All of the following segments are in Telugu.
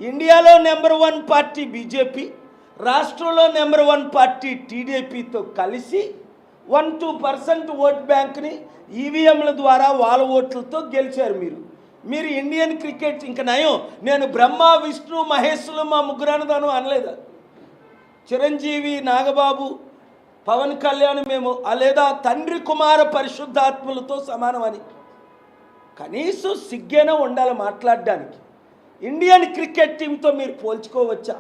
ఇండియాలో నెంబర్ 1 పార్టీ బీజేపీ, రాష్ట్రంలో నెంబర్ 1 పార్టీ టీడీపీతో కలిసి 1-2% ఓట్ బ్యాంక్ని ఈవీఎంల ద్వారా వాళ్ళ ఓట్లతో గెలిచారు. మీరు ఇండియన్ క్రికెట్ ఇంక నయం. నేను బ్రహ్మ విష్ణు మహేశ్వరులు మా ముగ్గురన్నదాను అనలేదా? చిరంజీవి, నాగబాబు, పవన్ కళ్యాణ్ మేము లేదా తండ్రి కుమార పరిశుద్ధాత్మలతో సమానమని కనీసం సిగ్గేనా ఉండాలి మాట్లాడడానికి. ఇండియన్ క్రికెట్ టీంతో మీరు పోల్చుకోవచ్చా?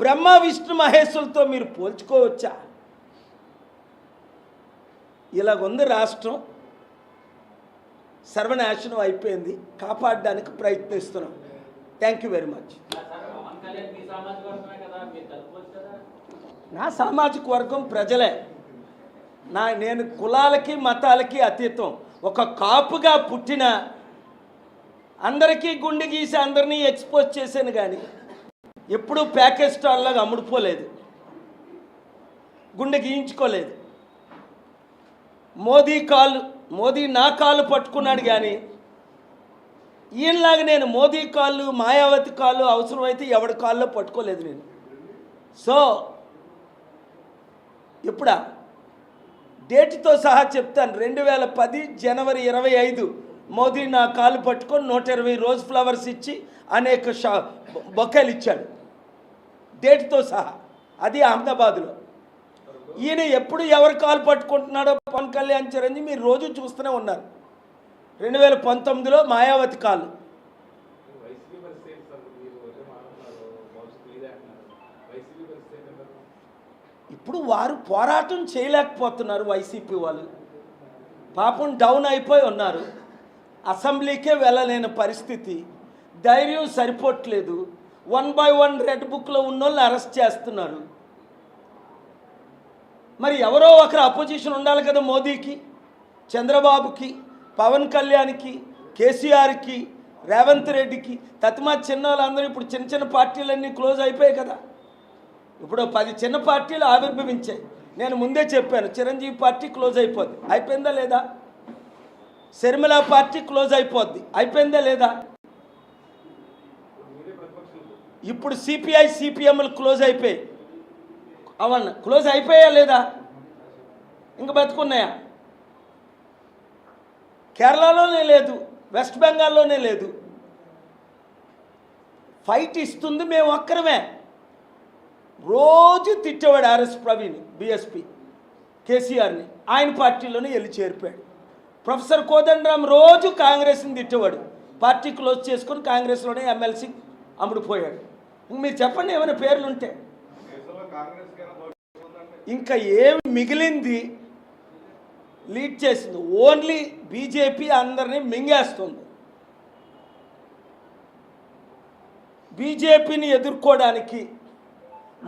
బ్రహ్మ విష్ణు మహేశ్వరులతో మీరు పోల్చుకోవచ్చా? ఇలాగుంది రాష్ట్రం. సర్వనాశనం అయిపోయింది. కాపాడడానికి ప్రయత్నిస్తున్నాం. Thank you very much. నా సామాజిక వర్గం ప్రజలే. నేను కులాలకి మతాలకి అతీతం. ఒక కాపుగా పుట్టిన అందరికీ గుండె గీసి అందరినీ ఎక్స్పోజ్ చేశాను, కానీ ఎప్పుడూ ప్యాకేజ్ స్టాల్లాగా అమ్ముడుపోలేదు, గుండె గీయించుకోలేదు. మోదీ నా కాళ్ళు పట్టుకున్నాడు, కానీ ఈయనలాగా నేను మోదీ కాళ్ళు, మాయావతి కాళ్ళు, అవసరమైతే ఎవడి కాళ్ళలో పట్టుకోలేదు నేను. సో ఇప్పుడా డేట్తో సహా చెప్తాను. 2010 జనవరి 25 మోదీ నా కాళ్ళు పట్టుకొని 120 రోజ్ ఫ్లవర్స్ ఇచ్చి అనేక బొకేలు ఇచ్చాడు, డేట్తో సహా. అది అహ్మదాబాద్లో. ఈయన ఎప్పుడు ఎవరి కాలు పట్టుకుంటున్నాడో పవన్ కళ్యాణ్, చిరంజీవి మీరు రోజు చూస్తూనే ఉన్నారు. 2019లో మాయావతి కాళ్ళు. ఇప్పుడు వారు పోరాటం చేయలేకపోతున్నారు. వైసీపీ వాళ్ళు పాపం డౌన్ అయిపోయి ఉన్నారు. అసెంబ్లీకే వెళ్ళలేని పరిస్థితి. ధైర్యం సరిపోవట్లేదు. 1 by 1 రెడ్ బుక్లో ఉన్నోళ్ళని అరెస్ట్ చేస్తున్నారు. మరి ఎవరో ఒకరు అపోజిషన్ ఉండాలి కదా మోదీకి, చంద్రబాబుకి, పవన్ కళ్యాణ్కి, కేసీఆర్కి, రేవంత్ రెడ్డికి. తత్మా చిన్న వాళ్ళందరూ ఇప్పుడు చిన్న పార్టీలన్నీ క్లోజ్ అయిపోయాయి కదా. ఇప్పుడు 10 చిన్న పార్టీలు ఆవిర్భవించాయి. నేను ముందే చెప్పాను, చిరంజీవి పార్టీ క్లోజ్ అయిపోద్ది. అయిపోయిందా లేదా? శర్మిల పార్టీ క్లోజ్ అయిపోద్ది. అయిపోయిందా లేదా? ఇప్పుడు సిపిఐ, సిపిఎంలు క్లోజ్ అయిపోయాయి. అవన్న క్లోజ్ అయిపోయా లేదా? ఇంక బతుకున్నాయా? కేరళలోనే లేదు, వెస్ట్ బెంగాల్లోనే లేదు. ఫైట్ ఇస్తుంది మేము ఒక్కరమే. రోజు తిట్టేవాడు ఆర్ఎస్ ప్రవీణ్, బీఎస్పీ, కేసీఆర్ని. ఆయన పార్టీలోనే వెళ్ళి చేరిపోయాడు. ప్రొఫెసర్ కోదండరామ్ రోజు కాంగ్రెస్ని తిట్టేవాడు. పార్టీ క్లోజ్ చేసుకొని కాంగ్రెస్లోనే ఎమ్మెల్సీ అమ్ముడుపోయాడు. మీరు చెప్పండి ఏమైనా పేర్లు ఉంటే. ఇంకా ఏం మిగిలింది? లీడ్ చేసింది ఓన్లీ బీజేపీ. అందరినీ మింగేస్తుంది. బీజేపీని ఎదుర్కోవడానికి,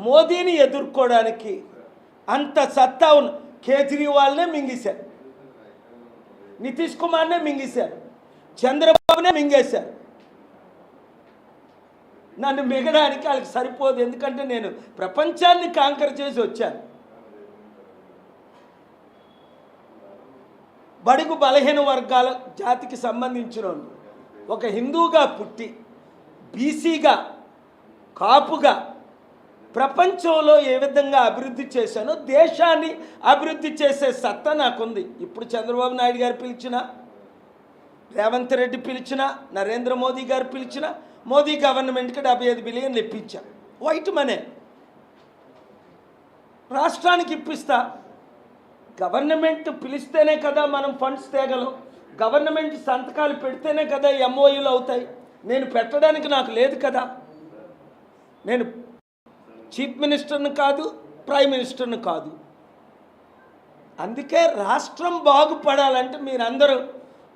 మోదీని ఎదుర్కోవడానికి అంత సత్తా ఉన్న కేజ్రీవాల్నే మింగేశారు, నితీష్ కుమార్నే మింగేశారు, చంద్రబాబునే మింగేశారు. నన్ను మిగడానికి వాళ్ళకి సరిపోదు. ఎందుకంటే నేను ప్రపంచాన్ని కాంకర్ చేసి వచ్చాను. బడుగు బలహీన వర్గాల జాతికి సంబంధించిన ఒక హిందూగా పుట్టి బీసీగా, కాపుగా ప్రపంచంలో ఏ విధంగా అభివృద్ధి చేశానో దేశాన్ని అభివృద్ధి చేసే సత్తా నాకుంది. ఇప్పుడు చంద్రబాబు నాయుడు గారు పిలిచినా, రేవంత్ రెడ్డి పిలిచినా, నరేంద్ర మోదీ గారు పిలిచినా, మోదీ గవర్నమెంట్కి 75 బిలియన్లు ఇప్పించా. వైట్ మనీ రాష్ట్రానికి ఇప్పిస్తా. గవర్నమెంట్ పిలిస్తేనే కదా మనం ఫండ్స్ తేగలం. గవర్నమెంట్ సంతకాలు పెడితేనే కదా ఎంఓయూలు అవుతాయి. నేను పెట్టడానికి నాకు లేదు కదా. నేను చీఫ్ మినిస్టర్ని కాదు, ప్రైమ్ మినిస్టర్ని కాదు. అందుకే రాష్ట్రం బాగుపడాలంటే మీరందరూ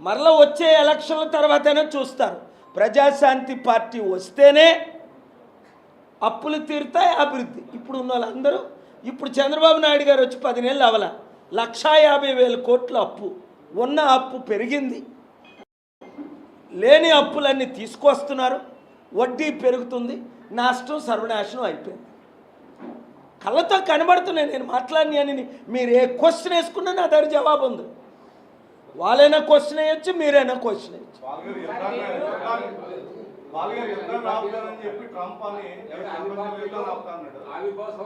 మరలా వచ్చే ఎలక్షన్ల తర్వాతనే చూస్తారు. ప్రజాశాంతి పార్టీ వస్తేనే అప్పులు తీరుతాయి, అభివృద్ధి. ఇప్పుడు ఉన్న వాళ్ళందరూ, ఇప్పుడు చంద్రబాబు నాయుడు గారు వచ్చి 10 నెలలు అవల 1,50,000 కోట్ల అప్పు. ఉన్న అప్పు పెరిగింది, లేని అప్పులన్నీ తీసుకొస్తున్నారు, వడ్డీ పెరుగుతుంది, నష్టం సర్వనాశనం అయిపోయింది. కళ్ళతో కనబడుతున్నాయి. నేను మాట్లాడిని అని మీరు ఏ క్వశ్చన్ వేసుకున్నా నా దగ్గర జవాబు ఉంది. వాళ్ళైనా క్వశ్చన్ వేయచ్చు, మీరైనా క్వశ్చన్ వేయచ్చు. వాళ్ళ యుద్ధం రావుతారని చెప్పి ట్రంప్ అని యుద్ధం రావుతా అన్నాడు.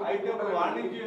అయితే ఇప్పుడు వాణిజ్య